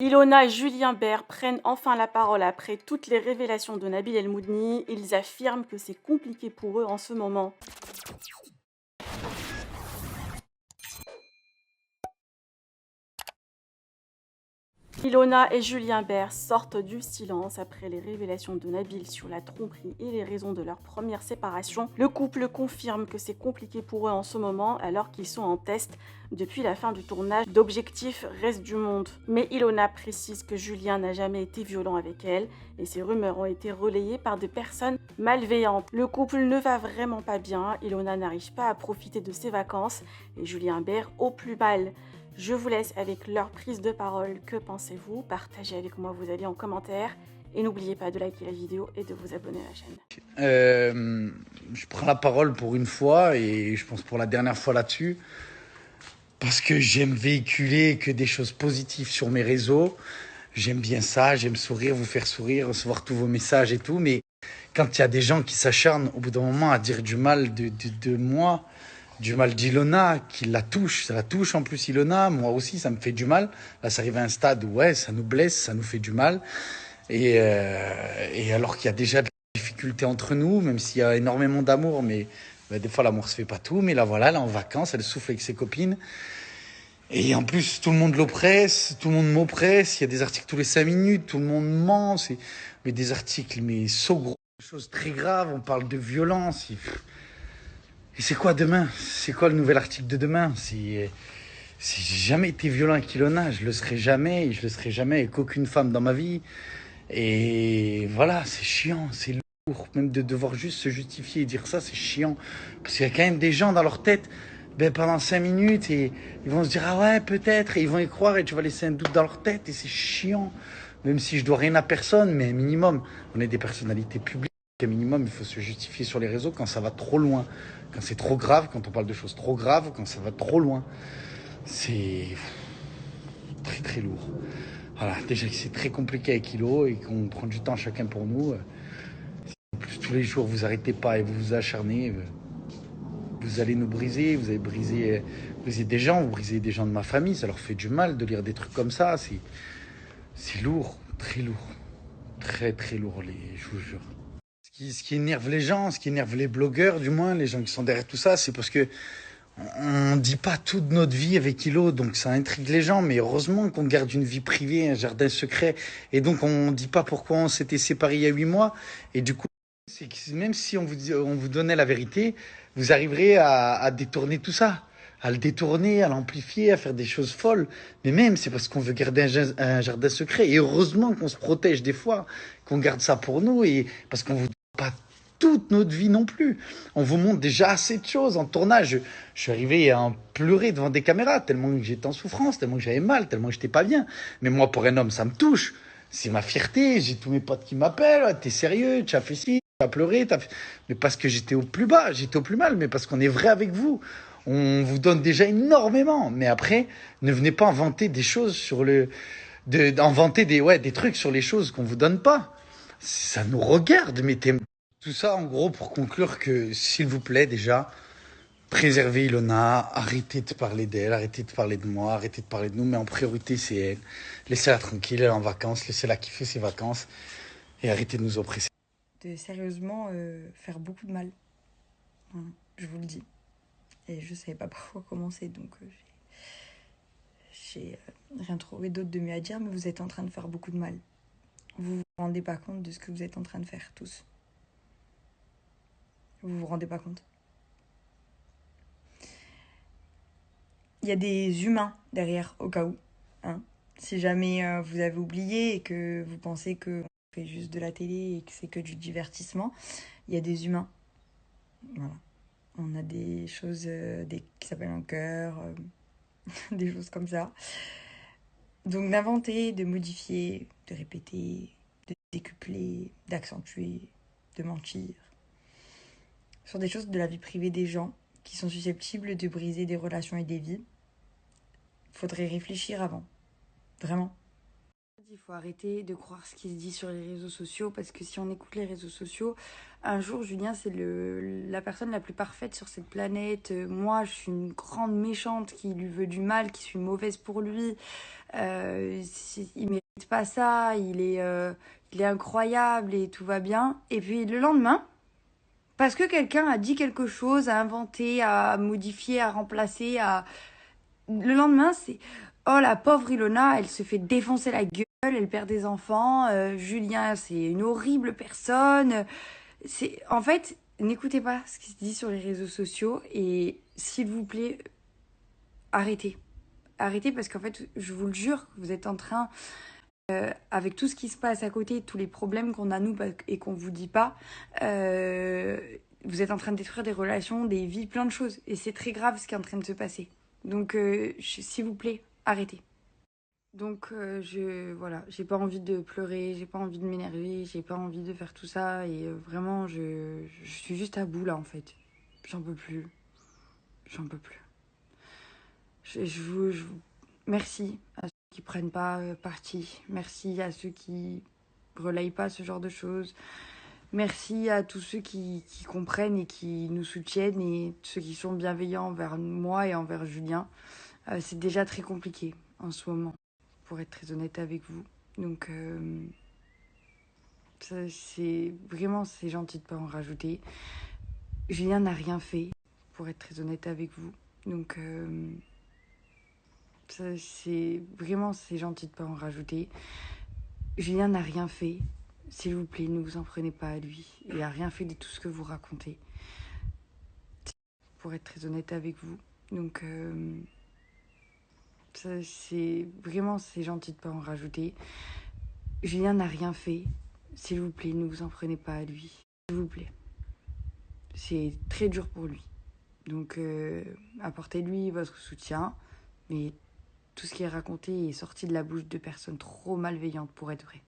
Ilona et Julien Bert prennent enfin la parole après toutes les révélations de Nabil El Moudni. Ils affirment que c'est compliqué pour eux en ce moment. Ilona et Julien Bert sortent du silence après les révélations de Nabil sur la tromperie et les raisons de leur première séparation. Le couple confirme que c'est compliqué pour eux en ce moment alors qu'ils sont en test depuis la fin du tournage d'Objectif Reste du Monde. Mais Ilona précise que Julien n'a jamais été violent avec elle et ces rumeurs ont été relayées par des personnes malveillantes. Le couple ne va vraiment pas bien, Ilona n'arrive pas à profiter de ses vacances et Julien Bert au plus mal. Je vous laisse avec leur prise de parole. Que pensez-vous? Partagez avec moi vos avis en commentaire. Et n'oubliez pas de liker la vidéo et de vous abonner à la chaîne. Je prends la parole pour une fois et je pense pour la dernière fois là-dessus. Parce que j'aime véhiculer que des choses positives sur mes réseaux. J'aime bien ça, j'aime sourire, vous faire sourire, recevoir tous vos messages et tout. Mais quand il y a des gens qui s'acharnent au bout d'un moment à dire du mal de moi, du mal d'Ilona, qui la touche, ça la touche en plus Ilona, moi aussi ça me fait du mal. Là ça arrive à un stade où ouais, ça nous blesse, ça nous fait du mal. Et alors qu'il y a déjà des difficultés entre nous, même s'il y a énormément d'amour, mais des fois l'amour se fait pas tout. Mais là voilà, elle est en vacances, elle souffle avec ses copines. Et en plus, tout le monde l'oppresse, tout le monde m'oppresse. Il y a des articles tous les 5 minutes, tout le monde ment. Mais des articles, mais gros, des choses très graves. On parle de violence. Et c'est quoi demain? C'est quoi le nouvel article de demain? Si j'ai jamais été violent avec Ilona, je le serai jamais, et je le serai jamais avec aucune femme dans ma vie. Et voilà, c'est chiant, c'est lourd. Même de devoir juste se justifier et dire ça, c'est chiant. Parce qu'il y a quand même des gens dans leur tête, pendant 5 minutes, et ils vont se dire, ah ouais, peut-être, et ils vont y croire, et tu vas laisser un doute dans leur tête, et c'est chiant. Même si je dois rien à personne, mais un minimum, on est des personnalités publiques, un minimum, il faut se justifier sur les réseaux quand ça va trop loin. Quand c'est trop grave, quand on parle de choses trop graves, quand ça va trop loin. C'est très très lourd. Voilà, déjà que c'est très compliqué avec Kilo et qu'on prend du temps chacun pour nous. En plus, tous les jours, vous arrêtez pas et vous vous acharnez. Vous allez nous briser, vous allez briser des gens, vous brisez des gens de ma famille. Ça leur fait du mal de lire des trucs comme ça. C'est lourd, très lourd. Très très lourd, je vous jure. Ce qui énerve les gens, ce qui énerve les blogueurs, du moins, les gens qui sont derrière tout ça, c'est parce que on ne dit pas toute notre vie avec Kilo, donc ça intrigue les gens, mais heureusement qu'on garde une vie privée, un jardin secret, et donc on ne dit pas pourquoi on s'était séparés il y a 8 mois, et du coup, c'est que même si on vous donnait la vérité, vous arriverez à détourner tout ça, à le détourner, à l'amplifier, à faire des choses folles, mais même c'est parce qu'on veut garder un jardin secret, et heureusement qu'on se protège des fois, qu'on garde ça pour nous, et parce qu'on vous dit pas toute notre vie non plus. On vous montre déjà assez de choses en tournage. Je suis arrivé à en pleurer devant des caméras, tellement que j'étais en souffrance, tellement que j'avais mal, tellement que j'étais pas bien. Mais moi, pour un homme, ça me touche. C'est ma fierté. J'ai tous mes potes qui m'appellent. T'es sérieux? Tu as fait ci? Tu as pleuré? Mais parce que j'étais au plus bas, j'étais au plus mal, mais parce qu'on est vrai avec vous. On vous donne déjà énormément. Mais après, ne venez pas inventer des choses sur inventer des trucs sur les choses qu'on vous donne pas. Ça nous regarde, mais tout ça, en gros, pour conclure que, s'il vous plaît, déjà, préservez Ilona, arrêtez de parler d'elle, arrêtez de parler de moi, arrêtez de parler de nous, mais en priorité, c'est elle. Laissez-la tranquille, elle est en vacances, laissez-la kiffer ses vacances, et arrêtez de nous oppresser. De sérieusement faire beaucoup de mal. Voilà, je vous le dis. Et je savais pas par quoi commencer, donc j'ai rien trouvé d'autre de mieux à dire, mais vous êtes en train de faire beaucoup de mal. Vous vous rendez pas compte de ce que vous êtes en train de faire, tous. Vous vous rendez pas compte. Il y a des humains derrière, au cas où. Hein. Si jamais vous avez oublié et que vous pensez qu'on fait juste de la télé et que c'est que du divertissement, il y a des humains. Voilà. On a des choses qui s'appellent un cœur, des choses comme ça. Donc d'inventer, de modifier, de répéter, de décupler, d'accentuer, de mentir. Sur des choses de la vie privée des gens qui sont susceptibles de briser des relations et des vies. Faudrait réfléchir avant. Vraiment. Il faut arrêter de croire ce qui se dit sur les réseaux sociaux parce que si on écoute les réseaux sociaux, un jour Julien c'est la personne la plus parfaite sur cette planète. Moi je suis une grande méchante qui lui veut du mal, qui suis mauvaise pour lui. Il mérite pas ça, il est incroyable et tout va bien. Et puis le lendemain, parce que quelqu'un a dit quelque chose, a inventé, a modifié, a remplacé, le lendemain c'est oh la pauvre Ilona, elle se fait défoncer la gueule, elle perd des enfants. Julien, c'est une horrible personne. C'est en fait, n'écoutez pas ce qui se dit sur les réseaux sociaux et s'il vous plaît, arrêtez. Arrêtez parce qu'en fait, je vous le jure, vous êtes en train, avec tout ce qui se passe à côté, tous les problèmes qu'on a nous et qu'on vous dit pas, vous êtes en train de détruire des relations, des vies, plein de choses. Et c'est très grave ce qui est en train de se passer. Donc, s'il vous plaît, arrêtez. Donc voilà, j'ai pas envie de pleurer, j'ai pas envie de m'énerver, j'ai pas envie de faire tout ça et vraiment je suis juste à bout là en fait. J'en peux plus. J'en peux plus. Merci à ceux qui prennent pas parti. Merci à ceux qui relayent pas ce genre de choses. Merci à tous ceux qui comprennent et qui nous soutiennent et ceux qui sont bienveillants envers moi et envers Julien. C'est déjà très compliqué en ce moment, pour être très honnête avec vous. Donc, c'est gentil de pas en rajouter. Julien n'a rien fait, pour être très honnête avec vous. Donc, c'est gentil de pas en rajouter. Julien n'a rien fait. S'il vous plaît, ne vous en prenez pas à lui. Il n'a rien fait de tout ce que vous racontez. Pour être très honnête avec vous. Donc, c'est gentil de pas en rajouter. Julien n'a rien fait. S'il vous plaît, ne vous en prenez pas à lui. S'il vous plaît. C'est très dur pour lui. Donc, apportez-lui votre soutien. Mais tout ce qui est raconté est sorti de la bouche de personnes trop malveillantes pour être vrai.